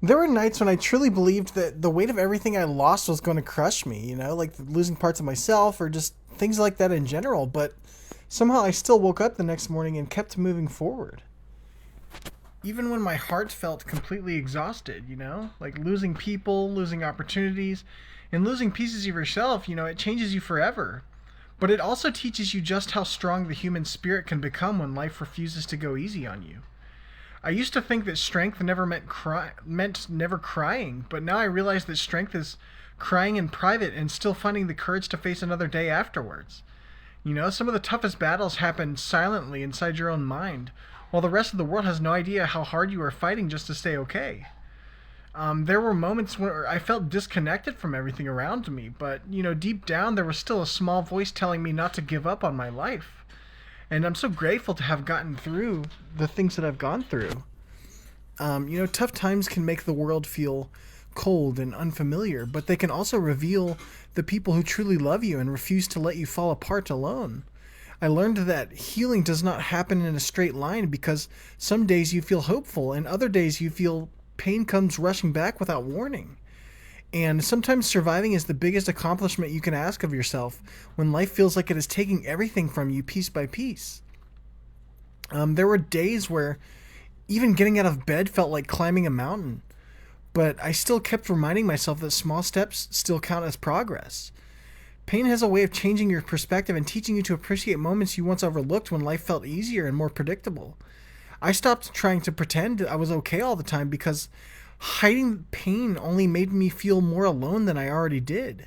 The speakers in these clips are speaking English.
There were nights when I truly believed that the weight of everything I lost was going to crush me, like losing parts of myself or just things like that in general, but somehow I still woke up the next morning and kept moving forward. Even when my heart felt completely exhausted, like losing people, losing opportunities, and losing pieces of yourself, it changes you forever. But it also teaches you just how strong the human spirit can become when life refuses to go easy on you. I used to think that strength never meant never crying, but now I realize that strength is crying in private and still finding the courage to face another day afterwards. Some of the toughest battles happen silently inside your own mind, while the rest of the world has no idea how hard you are fighting just to stay okay. There were moments where I felt disconnected from everything around me, but deep down there was still a small voice telling me not to give up on my life. And I'm so grateful to have gotten through the things that I've gone through. Tough times can make the world feel cold and unfamiliar, but they can also reveal the people who truly love you and refuse to let you fall apart alone. I learned that healing does not happen in a straight line because some days you feel hopeful and other days you feel pain comes rushing back without warning. And sometimes surviving is the biggest accomplishment you can ask of yourself when life feels like it is taking everything from you piece by piece. There were days where even getting out of bed felt like climbing a mountain, but I still kept reminding myself that small steps still count as progress. Pain has a way of changing your perspective and teaching you to appreciate moments you once overlooked when life felt easier and more predictable. I stopped trying to pretend I was okay all the time because hiding pain only made me feel more alone than I already did.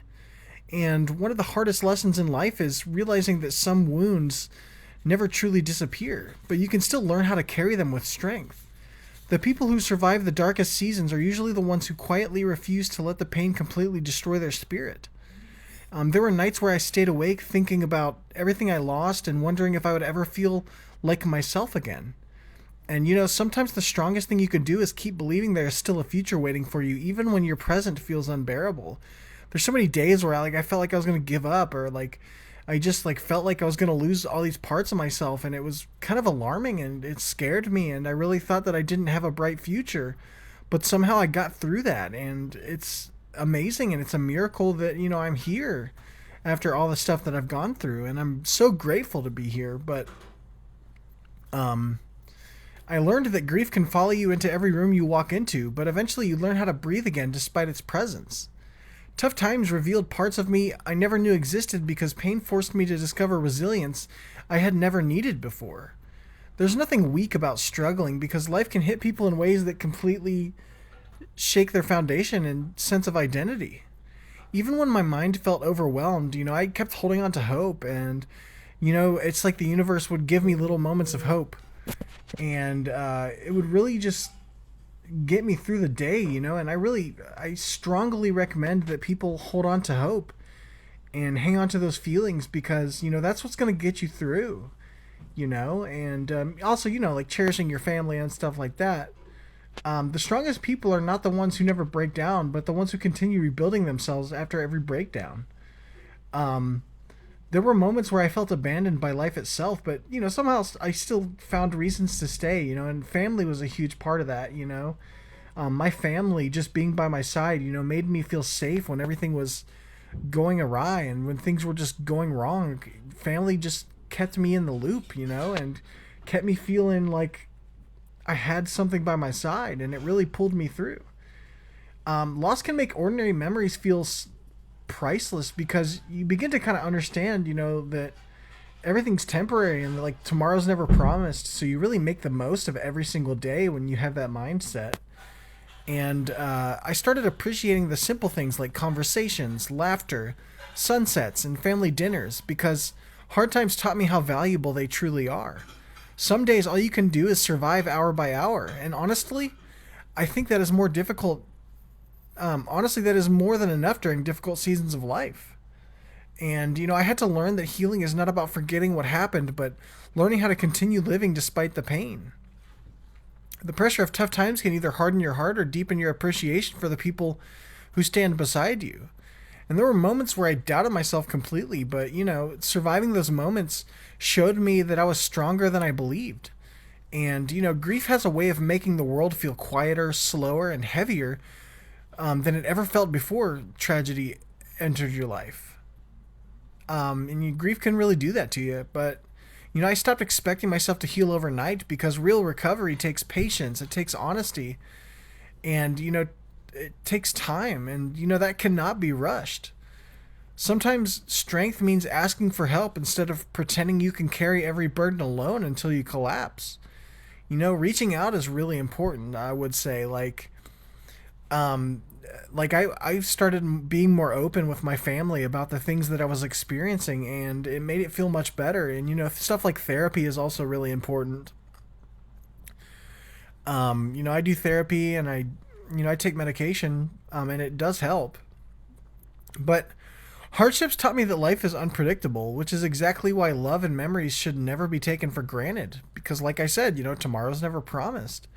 And one of the hardest lessons in life is realizing that some wounds never truly disappear, but you can still learn how to carry them with strength. The people who survive the darkest seasons are usually the ones who quietly refuse to let the pain completely destroy their spirit. There were nights where I stayed awake thinking about everything I lost and wondering if I would ever feel like myself again. And sometimes the strongest thing you can do is keep believing there is still a future waiting for you, even when your present feels unbearable. There's so many days where I felt like I was gonna give up, or I just felt like I was gonna lose all these parts of myself, and it was kind of alarming and it scared me, and I really thought that I didn't have a bright future. But somehow I got through that, and it's amazing, and it's a miracle that I'm here after all the stuff that I've gone through, and I'm so grateful to be here. But um I learned that grief can follow you into every room you walk into, but eventually you learn how to breathe again despite its presence. Tough times revealed parts of me I never knew existed because pain forced me to discover resilience I had never needed before. There's nothing weak about struggling because life can hit people in ways that completely shake their foundation and sense of identity. Even when my mind felt overwhelmed, I kept holding on to hope, and it's like the universe would give me little moments of hope, and it would really just get me through the day. And I strongly recommend that people hold on to hope and hang on to those feelings because that's what's going to get you through. And also like cherishing your family and stuff like that. The strongest people are not the ones who never break down, but the ones who continue rebuilding themselves after every breakdown. Um, there were moments where I felt abandoned by life itself, but somehow I still found reasons to stay. And family was a huge part of that. My family just being by my side, made me feel safe when everything was going awry and when things were just going wrong. Family just kept me in the loop, and kept me feeling like I had something by my side, and it really pulled me through. Loss can make ordinary memories feel priceless because you begin to kind of understand, that everything's temporary and like tomorrow's never promised. So you really make the most of every single day when you have that mindset. And I started appreciating the simple things like conversations, laughter, sunsets, and family dinners because hard times taught me how valuable they truly are. Some days all you can do is survive hour by hour, and honestly, I think that is more difficult. Honestly, that is more than enough during difficult seasons of life. And I had to learn that healing is not about forgetting what happened, but learning how to continue living despite the pain. The pressure of tough times can either harden your heart or deepen your appreciation for the people who stand beside you. And there were moments where I doubted myself completely, but surviving those moments showed me that I was stronger than I believed. And, grief has a way of making the world feel quieter, slower, and heavier than it ever felt before tragedy entered your life. Grief can really do that to you. But, I stopped expecting myself to heal overnight because real recovery takes patience, it takes honesty, and, it takes time. And, that cannot be rushed. Sometimes strength means asking for help instead of pretending you can carry every burden alone until you collapse. Reaching out is really important, I would say. Um, I started being more open with my family about the things that I was experiencing, and it made it feel much better. And, stuff like therapy is also really important. I do therapy and I take medication, and it does help. But hardships taught me that life is unpredictable, which is exactly why love and memories should never be taken for granted. Because, like I said, tomorrow's never promised.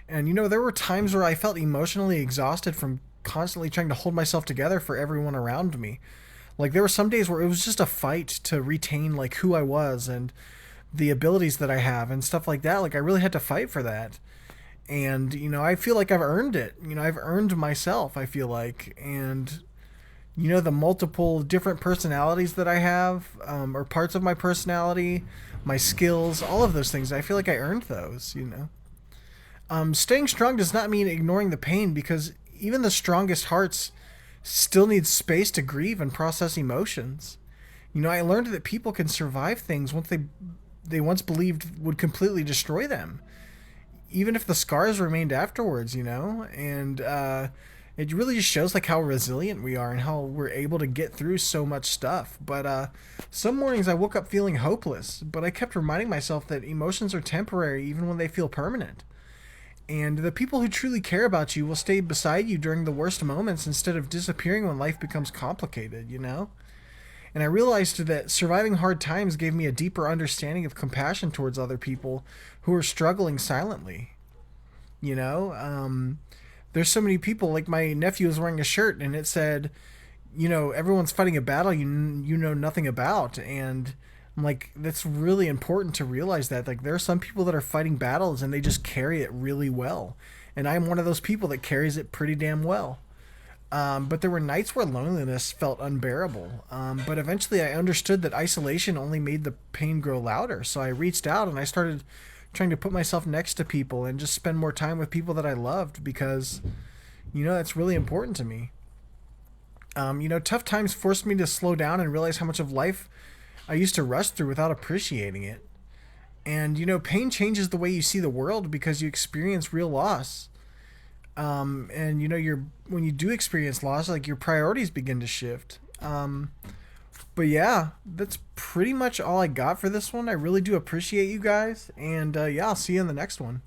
And, there were times where I felt emotionally exhausted from constantly trying to hold myself together for everyone around me. Like, there were some days where it was just a fight to retain, like, who I was and the abilities that I have and stuff like that. Like, I really had to fight for that. And, I feel like I've earned it. I've earned myself, I feel like. And, the multiple different personalities that I have, or parts of my personality, my skills, all of those things, I feel like I earned those. Staying strong does not mean ignoring the pain, because even the strongest hearts still need space to grieve and process emotions. I learned that people can survive things they once believed would completely destroy them, even if the scars remained afterwards. And it really just shows like how resilient we are and how we're able to get through so much stuff. But some mornings I woke up feeling hopeless, but I kept reminding myself that emotions are temporary even when they feel permanent. And the people who truly care about you will stay beside you during the worst moments instead of disappearing when life becomes complicated. And I realized that surviving hard times gave me a deeper understanding of compassion towards other people who are struggling silently. You know, there's so many people. Like, my nephew was wearing a shirt and it said, everyone's fighting a battle you know nothing about. And I'm like, that's really important to realize that. Like, there are some people that are fighting battles and they just carry it really well. And I'm one of those people that carries it pretty damn well. But there were nights where loneliness felt unbearable. But eventually I understood that isolation only made the pain grow louder. So I reached out and I started trying to put myself next to people and just spend more time with people that I loved, because, that's really important to me. Tough times forced me to slow down and realize how much of life I used to rush through without appreciating it. And, pain changes the way you see the world because you experience real loss. And when you do experience loss, like, your priorities begin to shift. But yeah, that's pretty much all I got for this one. I really do appreciate you guys, and yeah, I'll see you in the next one.